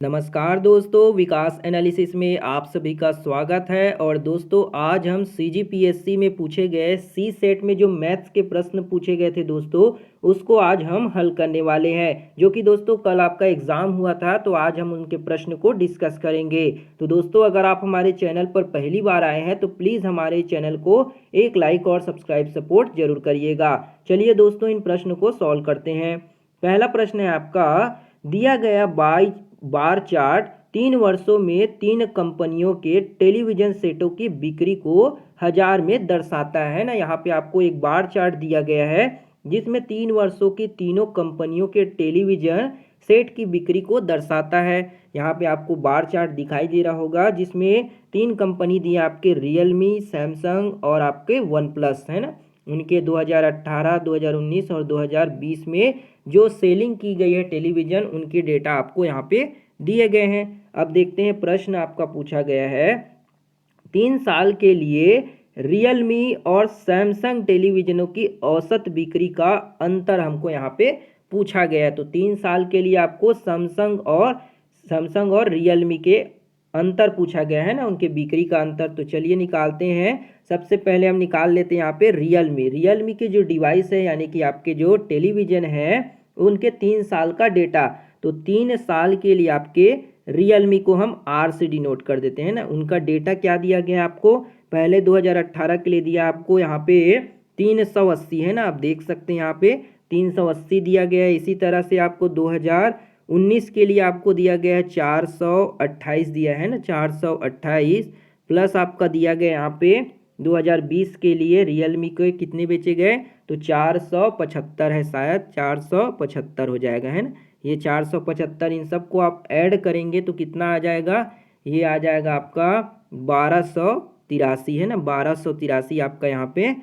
नमस्कार दोस्तों, विकास एनालिसिस में आप सभी का स्वागत है। और दोस्तों, आज हम सीजीपीएससी में पूछे गए सी सेट में जो मैथ्स के प्रश्न पूछे गए थे दोस्तों, उसको आज हम हल करने वाले हैं। जो कि दोस्तों कल आपका एग्जाम हुआ था, तो आज हम उनके प्रश्न को डिस्कस करेंगे। तो दोस्तों, अगर आप हमारे चैनल पर पहली बार आए हैं तो प्लीज़ हमारे चैनल को एक लाइक और सब्सक्राइब सपोर्ट जरूर करिएगा। चलिए दोस्तों, इन प्रश्न को सॉल्व करते हैं। पहला प्रश्न है आपका, दिया गया बार चार्ट 3 वर्षों में 3 कंपनियों के टेलीविजन सेटों की बिक्री को 1000 में दर्शाता है ना। यहाँ पे आपको एक बार चार्ट दिया गया है जिसमें 3 वर्षों की तीनों कंपनियों के टेलीविजन सेट की बिक्री को दर्शाता है। यहाँ पे आपको बार चार्ट दिखाई दे रहा होगा जिसमें 3 कंपनी दी है आपके रियलमी, सैमसंग और आपके वन प्लस, है ना। उनके 2018, 2019 और 2020 में जो सेलिंग की गई है टेलीविज़न, उनके डेटा आपको यहाँ पे दिए गए हैं। अब देखते हैं, प्रश्न आपका पूछा गया है 3 साल के लिए रियलमी और सैमसंग टेलीविज़नों की औसत बिक्री का अंतर हमको यहाँ पे पूछा गया है। तो 3 साल के लिए आपको सैमसंग और रियलमी के अंतर पूछा गया है ना, उनके बिक्री का अंतर। तो चलिए निकालते हैं। सबसे पहले हम निकाल लेते हैं यहाँ पे रियलमी के जो डिवाइस है, यानी कि आपके जो टेलीविज़न है, उनके 3 साल का डेटा। तो 3 साल के लिए आपके रियलमी को हम आर से डिनोट कर देते हैं ना। उनका डेटा क्या दिया गया है आपको, पहले 2018 के लिए दिया आपको यहाँ पे 380, है ना। आप देख सकते हैं यहाँ पे 380 दिया गया है। इसी तरह से आपको 2019 के लिए आपको दिया गया है 428 दिया है ना, 428 प्लस आपका दिया गया यहाँ पे 2020 के लिए रियलमी के कितने बेचे गए, तो 475 है, शायद 475 हो जाएगा, है ना। ये 475, इन सबको आप ऐड करेंगे तो कितना आ जाएगा, ये आ जाएगा आपका 1283, है ना। 1283 आपका यहाँ पे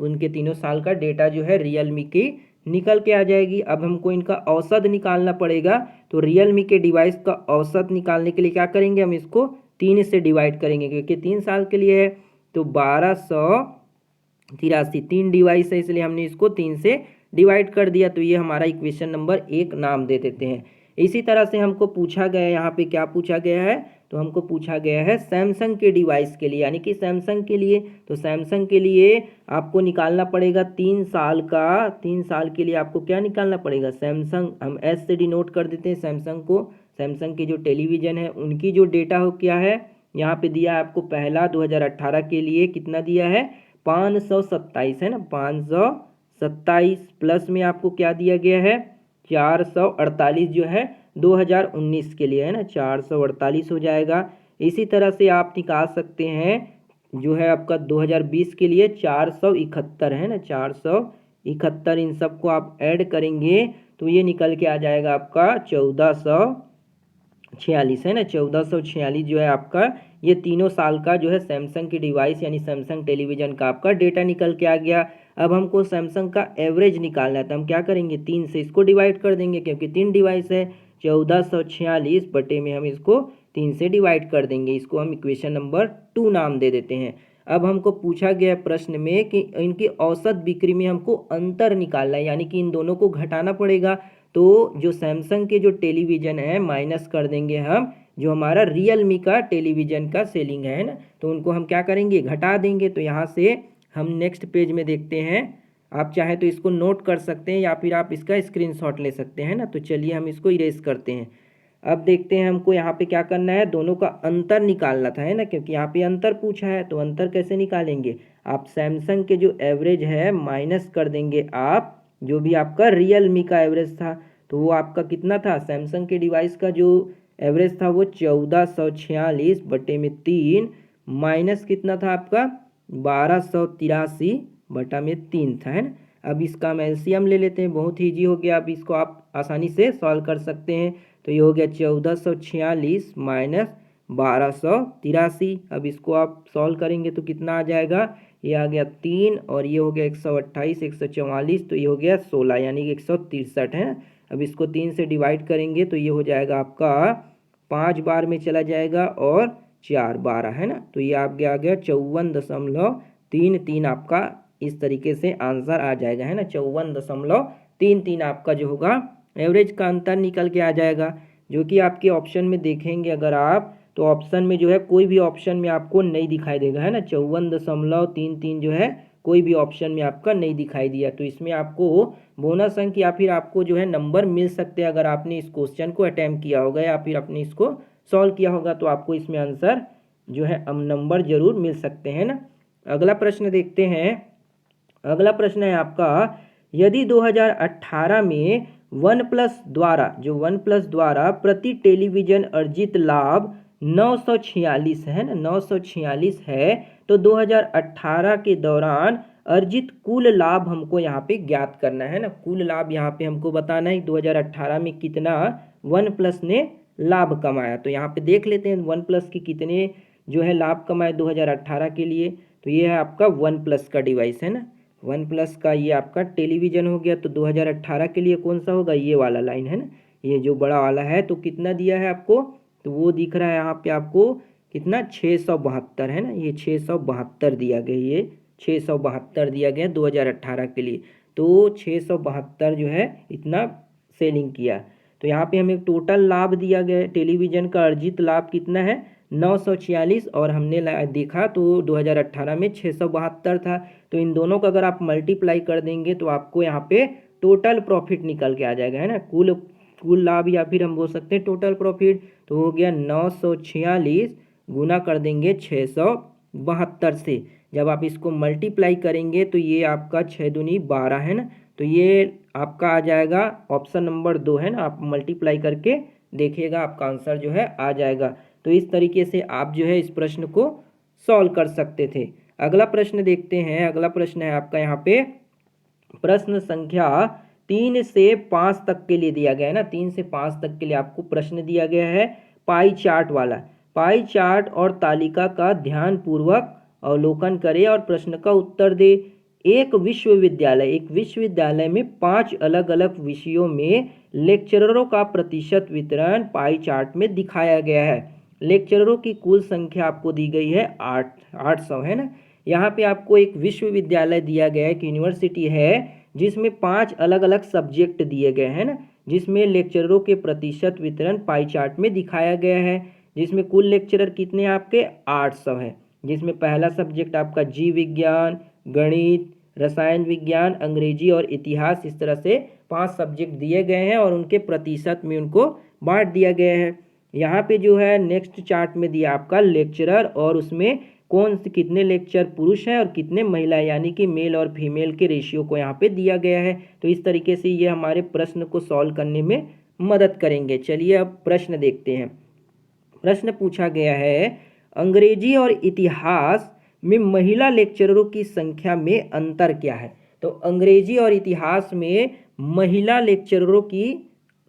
उनके तीनों साल का डेटा जो है रियलमी की निकल के आ जाएगी। अब हमको इनका औसत निकालना पड़ेगा। तो रियलमी के डिवाइस का औसत निकालने के लिए क्या करेंगे, हम इसको 3 से डिवाइड करेंगे क्योंकि 3 साल के लिए है। तो 1283, 3 डिवाइस है इसलिए हमने इसको 3 से डिवाइड कर दिया। तो ये हमारा इक्वेशन नंबर 1 नाम दे देते हैं। इसी तरह से हमको पूछा गया है, यहाँ पे क्या पूछा गया है, तो हमको पूछा गया है सैमसंग के डिवाइस के लिए, यानी कि सैमसंग के लिए। तो सैमसंग के लिए आपको निकालना पड़ेगा 3 साल का। 3 साल के लिए आपको क्या निकालना पड़ेगा, सैमसंग, हम एस से डिनोट कर देते हैं सैमसंग को। सैमसंग के जो टेलीविज़न है उनकी जो डेटा हो क्या है, यहाँ पे दिया है आपको पहला 2018 के लिए कितना दिया है, 527, है ना। 527 प्लस में आपको क्या दिया गया है, 448 जो है 2019 के लिए, है ना, 448 हो जाएगा। इसी तरह से आप निकाल सकते हैं जो है आपका 2020 के लिए 471, है ना, 471। इन सबको आप ऐड करेंगे तो ये निकल के आ जाएगा आपका 1446, है ना। 1446 जो है आपका ये तीनों साल का जो है सैमसंग की डिवाइस यानी सैमसंग टेलीविज़न का आपका डेटा निकल के आ गया। अब हमको सैमसंग का एवरेज निकालना है, तो हम क्या करेंगे, 3 से इसको डिवाइड कर देंगे क्योंकि 3 डिवाइस है। 1446 बटे में हम इसको 3 से डिवाइड कर देंगे। इसको हम इक्वेशन नंबर 2 नाम दे देते हैं। अब हमको पूछा गया प्रश्न में कि इनकी औसत बिक्री में हमको अंतर निकालना है, यानी कि इन दोनों को घटाना पड़ेगा। तो जो सैमसंग के जो टेलीविज़न है माइनस कर देंगे हम जो हमारा रियलमी का टेलीविज़न का सेलिंग है ना, तो उनको हम क्या करेंगे, घटा देंगे। तो यहाँ से हम नेक्स्ट पेज में देखते हैं। आप चाहे तो इसको नोट कर सकते हैं या फिर आप इसका स्क्रीनशॉट ले सकते हैं ना। तो चलिए हम इसको इरेज करते हैं। अब देखते हैं हमको यहाँ पे क्या करना है, दोनों का अंतर निकालना था, है ना, क्योंकि यहाँ पे अंतर पूछा है। तो अंतर कैसे निकालेंगे, आप सैमसंग के जो एवरेज है माइनस कर देंगे आप जो भी आपका रियलमी का एवरेज था। तो वो आपका कितना था, सैमसंग के डिवाइस का जो एवरेज था वो 1446 बटे में 3 माइनस कितना था आपका 1283 बटा में 3 था, है ना। अब इसका हम एलसीएम ले लेते हैं, बहुत ही ईजी हो गया। अब इसको आप आसानी से सॉल्व कर सकते हैं। तो ये हो गया 1446 माइनस 1283। अब इसको आप सॉल्व करेंगे तो कितना आ जाएगा, ये आ गया 3 और ये हो गया 128, 144, तो ये हो गया 16 यानी कि 163 है। अब इसको 3 से डिवाइड करेंगे तो ये हो जाएगा आपका 5 बार में चला जाएगा और 4 12, है ना। तो ये आ गया 54.33 आपका इस तरीके से आंसर आ जाएगा, है ना। 54.33 आपका जो होगा एवरेज का अंतर निकल के आ जाएगा। जो कि आपके ऑप्शन में देखेंगे अगर आप, तो ऑप्शन में जो है कोई भी ऑप्शन में आपको नहीं दिखाई देगा, है ना। 54.33 जो है कोई भी ऑप्शन में आपका नहीं दिखाई दिया। तो इसमें आपको बोनस अंक या फिर आपको जो है नंबर मिल सकते हैं अगर आपने इस क्वेश्चन को अटेम्प्ट किया होगा या फिर आपने इसको सॉल्व किया होगा, तो आपको इसमें आंसर जो है नंबर जरूर मिल सकते हैं ना। अगला प्रश्न देखते हैं। अगला प्रश्न है आपका, यदि 2018 में वन प्लस द्वारा प्रति टेलीविजन अर्जित लाभ 946 है ना, 946 है, तो 2018 के दौरान अर्जित कुल लाभ हमको यहाँ पे ज्ञात करना है ना। कुल लाभ यहाँ पे हमको बताना है 2018 में कितना वन प्लस ने लाभ कमाया। तो यहाँ पे देख लेते हैं वन प्लस के कितने जो है लाभ कमाए 2018 के लिए। तो ये है आपका वन प्लस का डिवाइस, है ना। वन प्लस का ये आपका टेलीविजन हो गया। तो 2018 के लिए कौन सा होगा, ये वाला लाइन है ना, ये जो बड़ा वाला है। तो कितना दिया है आपको, तो वो दिख रहा है यहाँ पे आपको कितना 672 है ना, ये 672 दिया गया, ये 672 दिया गया 2018 के लिए। तो 672 जो है इतना सेलिंग किया। तो यहाँ पे हमें टोटल लाभ दिया गया है, टेलीविजन का अर्जित लाभ कितना है 946, और हमने देखा तो 2018 में 672 था। तो इन दोनों का अगर आप मल्टीप्लाई कर देंगे तो आपको यहाँ पे टोटल प्रॉफिट निकल के आ जाएगा, है ना। कुल लाभ या फिर हम बोल सकते हैं टोटल प्रॉफिट। तो हो गया 946 गुना कर देंगे 672 से। जब आप इसको मल्टीप्लाई करेंगे तो ये आपका 6 दूनी 12 है ना। तो ये आपका आ जाएगा ऑप्शन नंबर 2 है ना। आप मल्टीप्लाई करके देखिएगा, आपका आंसर जो है आ जाएगा। तो इस तरीके से आप जो है इस प्रश्न को सॉल्व कर सकते थे। अगला प्रश्न देखते हैं। अगला प्रश्न है आपका यहाँ पे प्रश्न संख्या 3 से 5 तक के लिए दिया गया है ना। 3 से 5 तक के लिए आपको प्रश्न दिया गया है पाई चार्ट वाला। पाई चार्ट और तालिका का ध्यान पूर्वक अवलोकन करें और प्रश्न का उत्तर दे। एक विश्वविद्यालय में 5 अलग अलग विषयों में लेक्चररों का प्रतिशत वितरण पाई चार्ट में दिखाया गया है। लेक्चररों की कुल संख्या आपको दी गई है 800 है ना। यहाँ पे आपको एक विश्वविद्यालय दिया गया है, एक यूनिवर्सिटी है जिसमें 5 अलग अलग सब्जेक्ट दिए गए हैं ना, जिसमें लेक्चररों के प्रतिशत वितरण पाई चार्ट में दिखाया गया है। जिसमें कुल लेक्चरर कितने आपके 800 है। जिसमें पहला सब्जेक्ट आपका जीव विज्ञान, गणित, रसायन विज्ञान, अंग्रेजी और इतिहास, इस तरह से 5 सब्जेक्ट दिए गए हैं और उनके प्रतिशत में उनको बांट दिया गया है। यहाँ पे जो है नेक्स्ट चार्ट में दिया आपका लेक्चरर, और उसमें कौन से कितने लेक्चर पुरुष हैं और कितने महिला, यानी कि मेल और फीमेल के रेशियो को यहाँ पे दिया गया है। तो इस तरीके से ये हमारे प्रश्न को सॉल्व करने में मदद करेंगे। चलिए अब प्रश्न देखते हैं। प्रश्न पूछा गया है, अंग्रेजी और इतिहास में महिला लेक्चररों की संख्या में अंतर क्या है। तो अंग्रेजी और इतिहास में महिला लेक्चररों की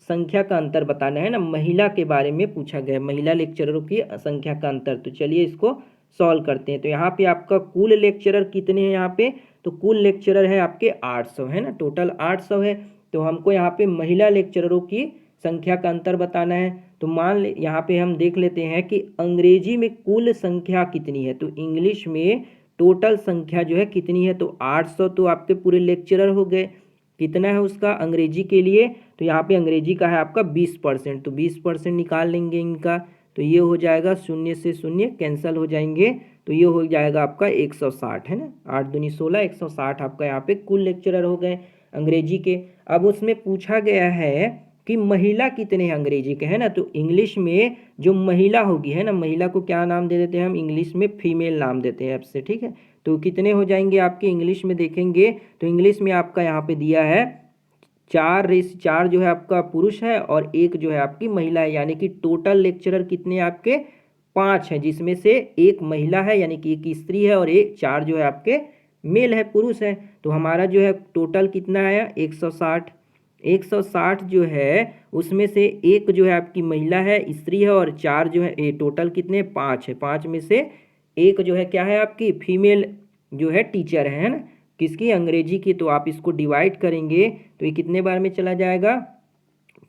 संख्या का अंतर बताना है ना। महिला के बारे में पूछा गया, महिला लेक्चररों की संख्या का अंतर। तो चलिए इसको सॉल्व करते हैं। तो यहाँ पे आपका कुल लेक्चरर कितने हैं यहाँ पे, तो कुल लेक्चरर है आपके 800 है ना, टोटल 800 है। तो हमको यहाँ पे महिला लेक्चररों की संख्या का अंतर बताना है। तो मान ले यहाँ पे हम देख लेते हैं कि अंग्रेजी में कुल संख्या कितनी है। तो इंग्लिश में टोटल संख्या जो है कितनी है, तो 800 तो आपके पूरे लेक्चरर हो गए। कितना है उसका अंग्रेजी के लिए, तो यहाँ पे अंग्रेजी का है आपका 20%। तो 20% निकाल लेंगे इनका, तो ये हो जाएगा 0 से 0 कैंसिल हो जाएंगे। तो ये हो जाएगा आपका 160 है ना, 8 दूनी 16, 160 आपका यहाँ पे कुल लेक्चरर हो गए अंग्रेजी के। अब उसमें पूछा गया है कि महिला कितने हैं अंग्रेजी के, है ना। तो इंग्लिश में जो महिला होगी, है ना, महिला को क्या नाम दे देते हैं हम, इंग्लिश में फीमेल नाम देते हैं आपसे, ठीक है। तो कितने हो जाएंगे आपके इंग्लिश में देखेंगे, तो इंग्लिश में आपका यहाँ पे दिया है 4 जो है आपका पुरुष है और 1 जो है आपकी महिला है, यानी कि टोटल लेक्चरर कितने आपके 5 हैं, जिसमें से 1 महिला है यानी कि 1 स्त्री है और 4 जो है आपके मेल है, पुरुष है। तो हमारा जो है टोटल कितना आया 160 जो है उसमें से 1 जो है आपकी महिला है, स्त्री है, और 4 जो है टोटल कितने 5 है। 5 में से 1 जो है क्या है आपकी फीमेल जो है टीचर है ना, किसकी अंग्रेजी की। तो आप इसको डिवाइड करेंगे तो ये कितने बार में चला जाएगा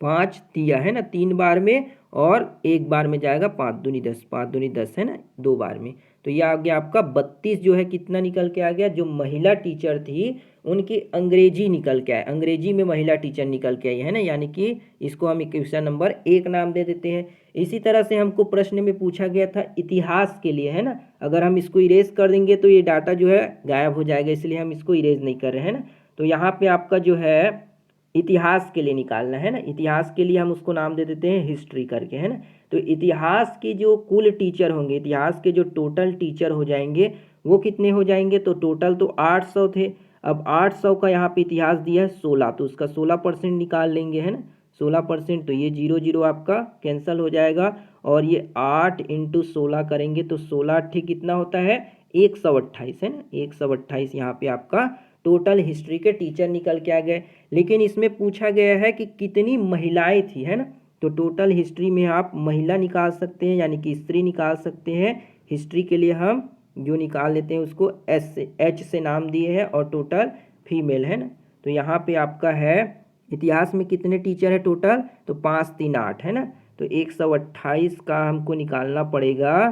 5 दिया है ना, 3 बार में, और 1 बार में जाएगा 5 दूनी 10, 5 दूनी 10 है ना, 2 बार में। तो ये आ गया आपका 32 जो है कितना निकल के आ गया, जो महिला टीचर थी उनकी अंग्रेजी निकल के आए, अंग्रेजी में महिला टीचर निकल के आई है ना, यानी कि इसको हम क्वेश्चन नंबर 1 नाम दे देते हैं। इसी तरह से हमको प्रश्न में पूछा गया था इतिहास के लिए है ना, अगर हम इसको इरेज कर देंगे तो ये डाटा जो है गायब हो जाएगा, इसलिए हम इसको इरेज नहीं कर रहे हैं ना। तो यहाँ पे आपका जो है इतिहास के लिए निकालना है ना, इतिहास के लिए हम उसको नाम दे देते हैं हिस्ट्री करके है ना। तो इतिहास के जो कुल टीचर होंगे, इतिहास के जो टोटल टीचर हो जाएंगे वो कितने हो जाएंगे, तो टोटल तो 800 थे। अब 800 का यहाँ पे इतिहास दिया है 16, तो उसका 16% निकाल लेंगे है ना, 16%। तो ये 0 0 आपका कैंसिल हो जाएगा, और ये 8 × 16 करेंगे तो 16 ठीक कितना होता है 128 है ना, 128 यहाँ पे आपका टोटल हिस्ट्री के टीचर निकल के आ गए। लेकिन इसमें पूछा गया है कि कितनी महिलाएं थी है ना, तो टोटल हिस्ट्री में आप महिला निकाल सकते हैं, यानी कि स्त्री निकाल सकते हैं। हिस्ट्री के लिए हम जो निकाल लेते हैं उसको H से नाम दिए हैं, और टोटल फीमेल है ना। तो यहाँ पे आपका है इतिहास में कितने टीचर है टोटल, तो 5 3 8 है ना। तो 128 का हमको निकालना पड़ेगा,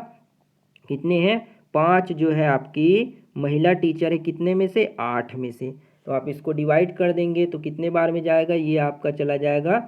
कितने हैं 5 जो है आपकी महिला टीचर है, कितने में से 8 में से। तो आप इसको डिवाइड कर देंगे तो कितने बार में जाएगा, ये आपका चला जाएगा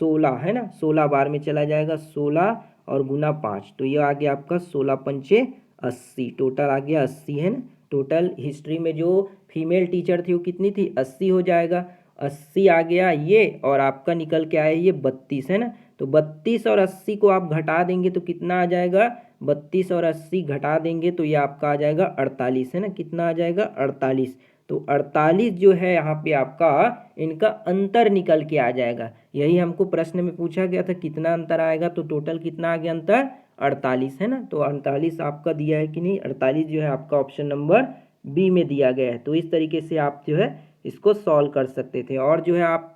16 है ना, 16 बार में चला जाएगा, 16 और गुना 5, तो ये आ गया आपका 16 पंचे 80, टोटल आ गया 80 है ना। टोटल हिस्ट्री में जो फीमेल टीचर थी वो कितनी थी 80 हो जाएगा, 80 आ गया ये, और आपका निकल के आया ये 32 है ना। तो 32 और 80 को आप घटा देंगे तो कितना आ जाएगा, 32 और 80 घटा देंगे तो ये आपका आ जाएगा 48 है ना, कितना आ जाएगा 48। तो 48 जो है यहाँ पे आपका इनका अंतर निकल के आ जाएगा, यही हमको प्रश्न में पूछा गया था कितना अंतर आएगा, तो टोटल कितना आ गया अंतर 48 है ना। तो 48 आपका दिया है कि नहीं, 48 जो है आपका ऑप्शन नंबर बी में दिया गया है। तो इस तरीके से आप जो है इसको सॉल्व कर सकते थे, और जो है आप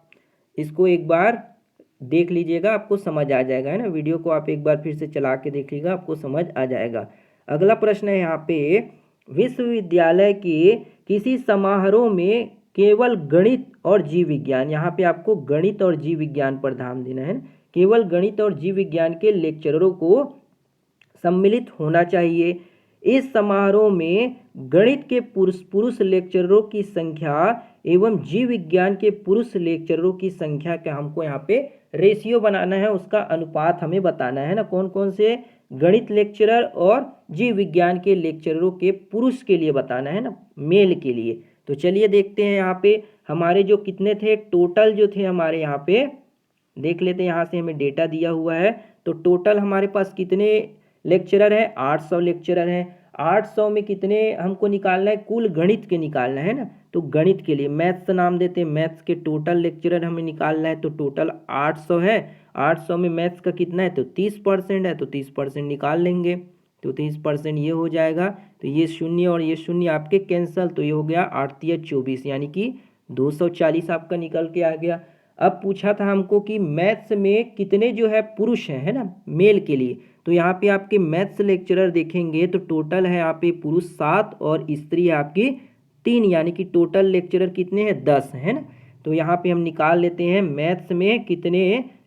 इसको एक बार देख लीजिएगा आपको समझ आ जाएगा है ना, वीडियो को आप एक बार फिर से चला के देख लीजिएगा आपको समझ आ जाएगा। अगला प्रश्न है यहाँ पे, विश्वविद्यालय के किसी समारोह में केवल गणित और जीव विज्ञान, यहाँ पे आपको गणित और जीव विज्ञान पर ध्यान देना है, केवल गणित और जीव विज्ञान के लेक्चररों को सम्मिलित होना चाहिए। इस समारोह में गणित के पुरुष लेक्चररों की संख्या एवं जीव विज्ञान के पुरुष लेक्चररों की संख्या का हमको यहाँ पे रेशियो बनाना है, उसका अनुपात हमें बताना है ना, कौन कौन से गणित लेक्चरर और जीव विज्ञान के लेक्चररों के पुरुष के लिए बताना है ना, मेल के लिए। तो चलिए देखते हैं यहाँ पे हमारे जो कितने थे टोटल जो थे हमारे यहाँ पे देख लेते हैं, यहाँ से हमें डेटा दिया हुआ है। तो टोटल हमारे पास कितने लेक्चरर है, 800 लेक्चरर हैं। 800 में कितने हमको निकालना है, कुल गणित के निकालना है ना, तो गणित के लिए मैथ्स नाम देते हैं, मैथ्स के टोटल लेक्चरर हमें निकालना है, तो टोटल 800 है। 800 में मैथ्स का कितना है, तो 30% है, तो 30% निकाल लेंगे, तो 30% ये हो जाएगा। तो ये शून्य और ये शून्य आपके कैंसल, तो ये हो गया 8 × 24 यानी कि 240 आपका निकल के आ गया। अब पूछा था हमको कि मैथ्स में कितने जो है पुरुष हैं है ना, मेल के लिए। तो यहाँ पे आपके मैथ्स लेक्चरर देखेंगे तो टोटल है यहाँ पे पुरुष 7 और स्त्री है आपकी 3, यानी कि टोटल लेक्चरर कितने हैं 10 है ना। तो यहाँ पे हम निकाल लेते हैं मैथ्स में कितने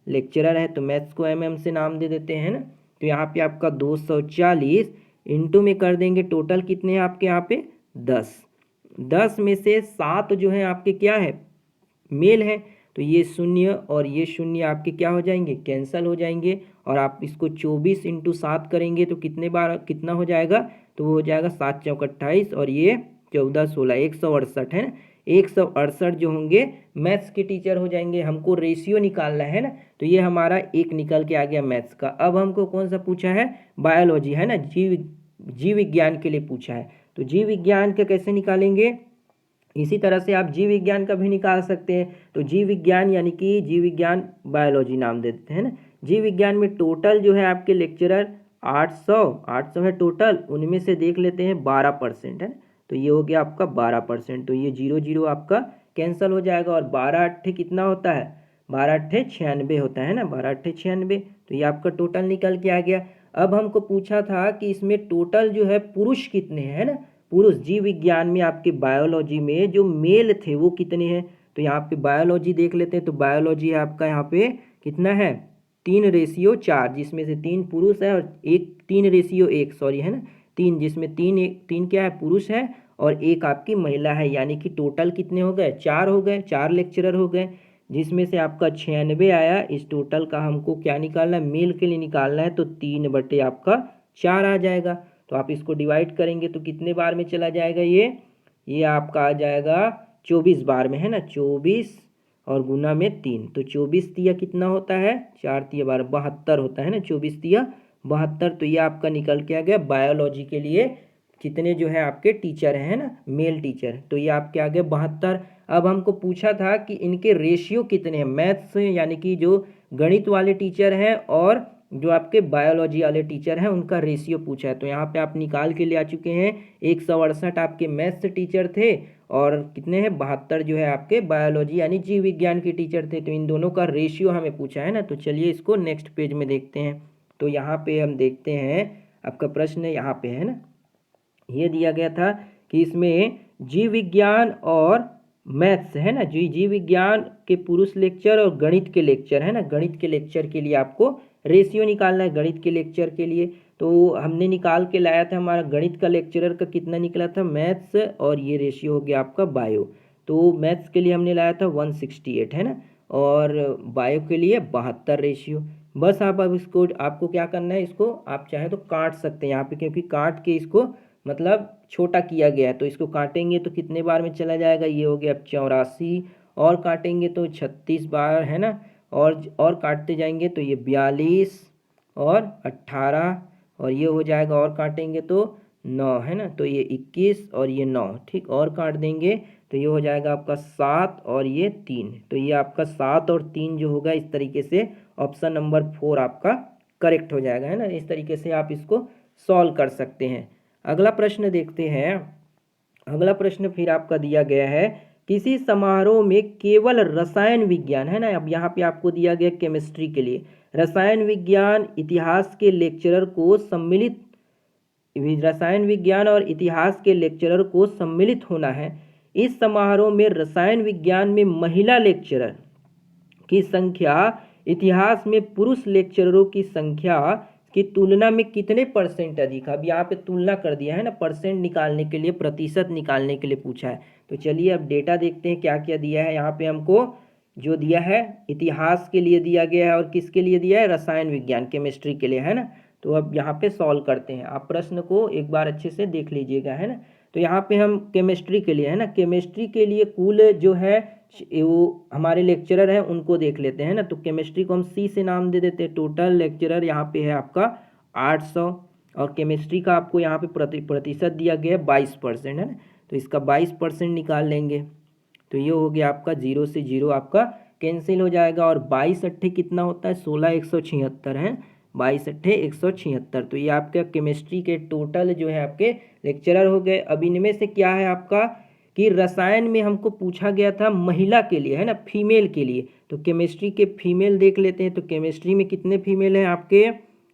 लेक्चरर हैं, तो मैथ्स को MM से नाम दे देते हैं ना। तो यहाँ पे आपका 240 इंटू में कर देंगे, टोटल कितने हैं आपके यहाँ पे 10 में से 7 जो है आपके क्या है मेल है, तो ये शून्य और ये शून्य आपके क्या हो जाएंगे कैंसल हो जाएंगे, और आप इसको 24 × 7 करेंगे तो कितने बार कितना हो जाएगा, तो वो हो जाएगा 7 × 4 = 28 और ये 14 16 168 है ना। 168 जो होंगे मैथ्स के टीचर हो जाएंगे। हमको रेशियो निकालना है ना, तो ये हमारा एक निकल के आ गया मैथ्स का। अब हमको कौन सा पूछा है, बायोलॉजी है ना, जीव विज्ञान के लिए पूछा है। तो जीव विज्ञान का कैसे निकालेंगे, इसी तरह से आप जीव विज्ञान का भी निकाल सकते हैं। तो जीव विज्ञान यानी कि जीव विज्ञान बायोलॉजी नाम देते हैं ना। जीव विज्ञान में टोटल जो है आपके लेक्चरर 800 है टोटल, उनमें से देख लेते हैं 12% है, तो ये हो गया आपका 12%। तो ये 0 0 आपका कैंसिल हो जाएगा, और 12 8 कितना होता है, 12 8 96 होता है ना, 12 8 96। तो ये आपका टोटल निकल के आ गया। अब हमको पूछा था कि इसमें टोटल जो है पुरुष कितने हैं है ना, पुरुष जीव विज्ञान में आपके बायोलॉजी में जो मेल थे वो कितने हैं। तो यहाँ पे बायोलॉजी देख लेते हैं, तो बायोलॉजी है आपका यहाँ पे कितना है 3:4, जिसमें से 3 पुरुष है और 3:1 सॉरी है ना, 3 जिसमें 3 क्या है पुरुष है और एक आपकी महिला है, यानी कि टोटल कितने हो गए, 4 हो गए, 4 लेक्चरर हो गए, जिसमें से आपका 96 आया। इस टोटल का हमको क्या निकालना है, मेल के लिए निकालना है, तो 3 आपका 4 आ जाएगा। तो आप इसको डिवाइड करेंगे तो कितने बार में चला जाएगा, ये आपका आ जाएगा 24 बार में, है ना, 24 और गुना में 3, तो 24 तिया कितना होता है, 4 तिया 12, 72 होता है ना, 24 तिया 72। तो ये आपका निकल के आ गया बायोलॉजी के लिए कितने जो है आपके टीचर हैं, ना, मेल टीचर, तो ये आपके आ गए 72। अब हमको पूछा था कि इनके रेशियो कितने हैं, मैथ्स यानी कि जो गणित वाले टीचर हैं और जो आपके बायोलॉजी वाले टीचर हैं उनका रेशियो पूछा है। तो यहाँ पे आप निकाल के ले आ चुके हैं, 168 आपके मैथ्स टीचर थे और कितने हैं, 72 जो है आपके बायोलॉजी यानी जीव विज्ञान के टीचर थे। तो इन दोनों का रेशियो हमें पूछा है ना। तो चलिए इसको नेक्स्ट पेज में देखते हैं। तो यहाँ पे हम देखते हैं, आपका प्रश्न यहाँ पे है ना, ये दिया गया था कि इसमें जीव विज्ञान और मैथ्स है ना, जीव विज्ञान के पुरुष लेक्चर और गणित के लेक्चर है ना, गणित के लेक्चर के लिए आपको रेशियो निकालना है। गणित के लेक्चर के लिए तो हमने निकाल के लाया था, हमारा गणित का लेक्चरर का कितना निकला था, मैथ्स, और ये रेशियो हो गया आपका बायो। तो मैथ्स के लिए हमने लाया था 168 है ना, और बायो के लिए 72 रेशियो। बस आप अब इसको आपको क्या करना है, इसको आप चाहे तो काट सकते हैं यहाँ पे, क्योंकि काट के इसको मतलब छोटा किया गया है। तो इसको काटेंगे तो कितने बार में चला जाएगा, ये हो गया अब 84, और काटेंगे तो 36 बार है ना, और काटते जाएंगे तो ये 42 और 18, और ये हो जाएगा, और काटेंगे तो 9 है ना, तो ये 21 और ये 9, ठीक, और काट देंगे तो ये हो जाएगा आपका 7 और ये 3। तो ये आपका 7 और 3 जो होगा, इस तरीके से ऑप्शन नंबर 4 आपका करेक्ट हो जाएगा, है ना। इस तरीके से आप इसको सॉल्व कर सकते हैं। अगला प्रश्न देखते हैं। अगला प्रश्न फिर आपका दिया गया है, किसी समारोह में केवल रसायन विज्ञान, है ना, अब यहाँ पे आपको दिया गया केमिस्ट्री के लिए रसायन विज्ञान इतिहास के लेक्चरर को सम्मिलित, रसायन विज्ञान और इतिहास के लेक्चरर को सम्मिलित होना है। इस समारोह में रसायन विज्ञान में महिला लेक्चरर की संख्या इतिहास में पुरुष लेक्चररों की संख्या की तुलना में कितने परसेंट अधिक है। अब यहाँ पे तुलना कर दिया है ना, परसेंट निकालने के लिए, प्रतिशत निकालने के लिए पूछा है। तो चलिए अब डेटा देखते हैं क्या क्या दिया है। यहाँ पे हमको जो दिया है इतिहास के लिए दिया गया है, और किसके लिए दिया है, रसायन विज्ञान केमिस्ट्री के लिए, है ना। तो अब यहाँ पे सॉल्व करते हैं, आप प्रश्न को एक बार अच्छे से देख लीजिएगा, है ना। तो यहाँ पे हम केमिस्ट्री के लिए, है ना, केमिस्ट्री के लिए कुल जो है वो हमारे लेक्चरर हैं उनको देख लेते हैं ना। तो केमिस्ट्री को हम सी से नाम दे देते हैं। टोटल लेक्चरर यहाँ पे है आपका 800, और केमिस्ट्री का आपको यहाँ पे प्रतिशत दिया गया है 22%, है ना। तो इसका 22% निकाल लेंगे तो ये हो गया आपका 0 से 0 आपका कैंसिल हो जाएगा, और 22 अट्ठे कितना होता है, 16 176 है, 22 अट्ठे 176। तो ये आपका केमिस्ट्री के टोटल जो है आपके लेक्चरर हो गए। अब इनमें से क्या है आपका कि रसायन में हमको पूछा गया था महिला के लिए, है ना, फीमेल के लिए। तो केमिस्ट्री के फीमेल देख लेते हैं। तो केमिस्ट्री में कितने फीमेल हैं आपके,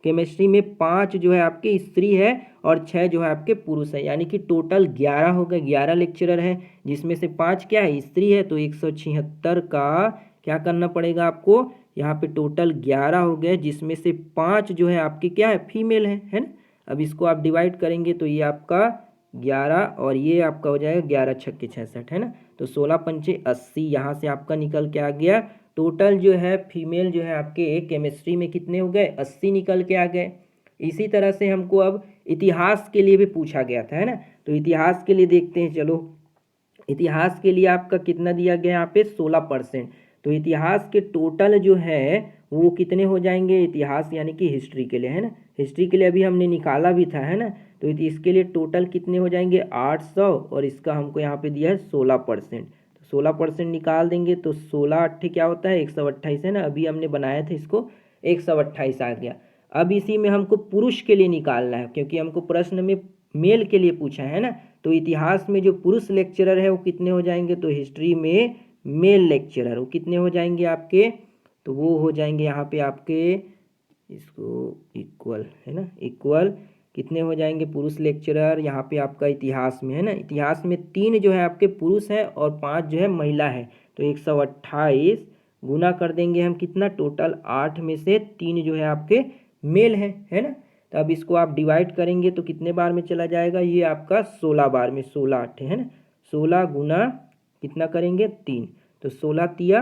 केमिस्ट्री में 5 जो है आपके स्त्री है और 6 जो है आपके पुरुष है, यानी कि टोटल 11 हो गए, 11 लेक्चरर हैं, जिसमें से 5 क्या है, स्त्री है। तो 176 का क्या करना पड़ेगा आपको, यहाँ पे टोटल 11 हो गए, जिसमें से 5 जो है आपके क्या है, फीमेल है ना। अब इसको आप डिवाइड करेंगे तो ये आपका 11 और ये आपका हो जाएगा 11 छक्के 66, है ना। तो 16 पंचे 80 यहाँ से आपका निकल के आ गया। टोटल जो है फीमेल जो है आपके केमिस्ट्री में कितने हो गए, 80 निकल के आ गए। इसी तरह से हमको अब इतिहास के लिए भी पूछा गया था, है ना। तो इतिहास के लिए देखते हैं, चलो इतिहास के लिए आपका कितना दिया गया यहाँ पे 16%। तो इतिहास के टोटल जो है वो कितने हो जाएंगे, इतिहास यानी कि हिस्ट्री के लिए, है ना, हिस्ट्री के लिए अभी हमने निकाला भी था, है ना। तो इसके लिए टोटल कितने हो जाएंगे 800, और इसका हमको यहाँ पे दिया है 16%। तो 16% निकाल देंगे तो 16 अट्ठे क्या होता है 128, है ना, अभी हमने बनाया था इसको 128 आ गया। अब इसी में हमको पुरुष के लिए निकालना है, क्योंकि हमको प्रश्न में मेल के लिए पूछा है ना। तो इतिहास में जो पुरुष लेक्चरर है वो कितने हो जाएंगे, तो हिस्ट्री में मेल लेक्चरर वो कितने हो जाएंगे आपके, तो वो हो जाएंगे यहाँ पे आपके, इसको इक्वल, है ना, इक्वल कितने हो जाएंगे पुरुष लेक्चरर यहाँ पे आपका इतिहास में, है ना। इतिहास में 3 जो है आपके पुरुष है और 5 जो है महिला है। तो 128 गुना कर देंगे हम कितना, टोटल 8 में से 3 जो है आपके मेल है ना। तो अब इसको आप डिवाइड करेंगे तो कितने बार में चला जाएगा, ये आपका 16 बार में, 16 8 है ना, 16 गुना कितना करेंगे 3, तो 16 तिया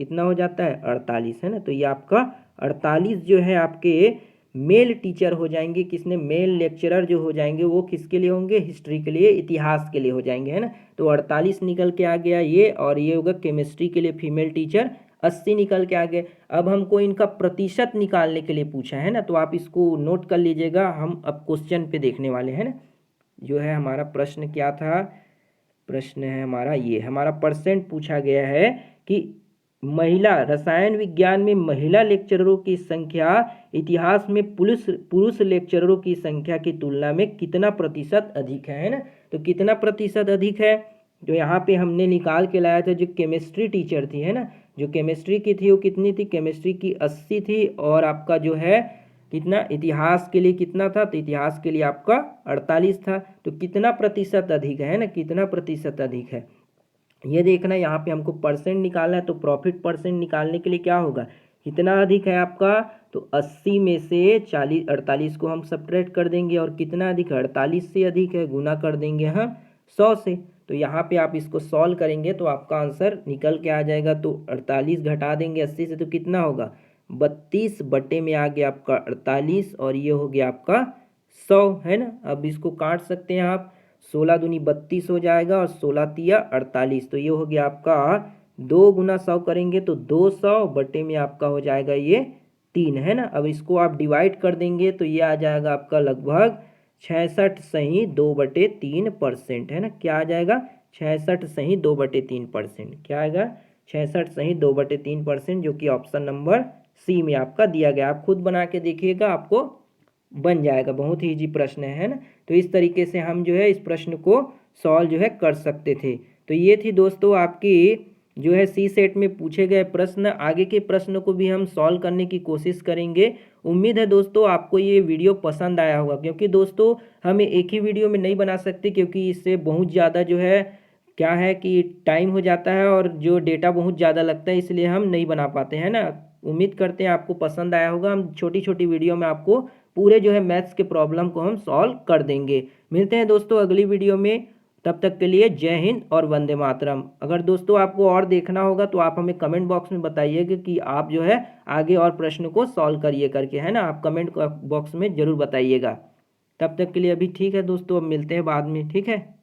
कितना हो जाता है 48 है ना। तो ये आपका 48 जो है आपके मेल टीचर हो जाएंगे, किसने, मेल लेक्चरर जो हो जाएंगे वो किसके लिए होंगे, हिस्ट्री के लिए, इतिहास के लिए हो जाएंगे है ना। तो 48 निकल के आ गया ये, और ये होगा केमिस्ट्री के लिए फीमेल टीचर 80 निकल के आ गए। अब हमको इनका प्रतिशत निकालने के लिए पूछा है ना, तो आप इसको नोट कर लीजिएगा, हम अब क्वेश्चन पे देखने वाले हैं ना। जो है हमारा प्रश्न क्या था, प्रश्न है हमारा ये, हमारा परसेंट पूछा गया है कि महिला रसायन विज्ञान में महिला लेक्चररों की संख्या इतिहास में पुरुष लेक्चररों की संख्या की तुलना में कितना प्रतिशत अधिक है ना। तो कितना प्रतिशत अधिक है, जो यहाँ पे हमने निकाल के लाया था, जो केमिस्ट्री टीचर थी है ना, जो केमिस्ट्री की थी वो कितनी थी, केमिस्ट्री की 80 थी, और आपका जो है कितना, इतिहास के लिए कितना था, तो इतिहास के लिए आपका 48 था। तो कितना प्रतिशत अधिक है ना, कितना प्रतिशत अधिक है ये देखना। यहाँ पे हमको परसेंट निकालना है, तो प्रॉफिट परसेंट निकालने के लिए क्या होगा, कितना अधिक है आपका, तो 80 में से 48 को हम सब्ट्रैक्ट कर देंगे, और कितना अधिक है 48 से अधिक है, गुना कर देंगे हम 100 से। तो यहाँ पे आप इसको सॉल्व करेंगे तो आपका आंसर निकल के आ जाएगा। तो 48 घटा देंगे 80 से तो कितना होगा, 32 बटे में आ गया आपका 48, और ये हो गया आपका 100 है ना। अब इसको काट सकते हैं आप, 16 दूनी 32 हो जाएगा, और 16 तिया 48, तो ये हो गया आपका 2 गुना 100 करेंगे तो 200 बटे में आपका हो जाएगा ये 3 है ना। अब इसको आप डिवाइड कर देंगे तो ये आ जाएगा आपका लगभग 66.2/3% है ना। क्या आ जाएगा, 66.2/3%, क्या आएगा 66.2/3%, जो कि ऑप्शन नंबर सी में आपका दिया गया। आप खुद बना के देखिएगा, आपको बन जाएगा, बहुत ही इजी प्रश्न है ना। तो इस तरीके से हम जो है इस प्रश्न को सॉल्व जो है कर सकते थे। तो ये थी दोस्तों आपकी जो है सी सेट में पूछे गए प्रश्न। आगे के प्रश्न को भी हम सॉल्व करने की कोशिश करेंगे। उम्मीद है दोस्तों आपको ये वीडियो पसंद आया होगा, क्योंकि दोस्तों हम एक ही वीडियो में नहीं बना सकते, क्योंकि इससे बहुत ज़्यादा जो है क्या है कि टाइम हो जाता है और जो डेटा बहुत ज़्यादा लगता है, इसलिए हम नहीं बना पाते हैं ना। उम्मीद करते हैं आपको पसंद आया होगा। हम छोटी छोटी वीडियो में आपको पूरे जो है मैथ्स के प्रॉब्लम को हम सॉल्व कर देंगे। मिलते हैं दोस्तों अगली वीडियो में, तब तक के लिए जय हिंद और वंदे मातरम। अगर दोस्तों आपको और देखना होगा तो आप हमें कमेंट बॉक्स में बताइएगा कि आप जो है आगे और प्रश्न को सॉल्व करिए करके, है ना। आप कमेंट बॉक्स में ज़रूर बताइएगा। तब तक के लिए अभी ठीक है दोस्तों, अब मिलते हैं बाद में, ठीक है।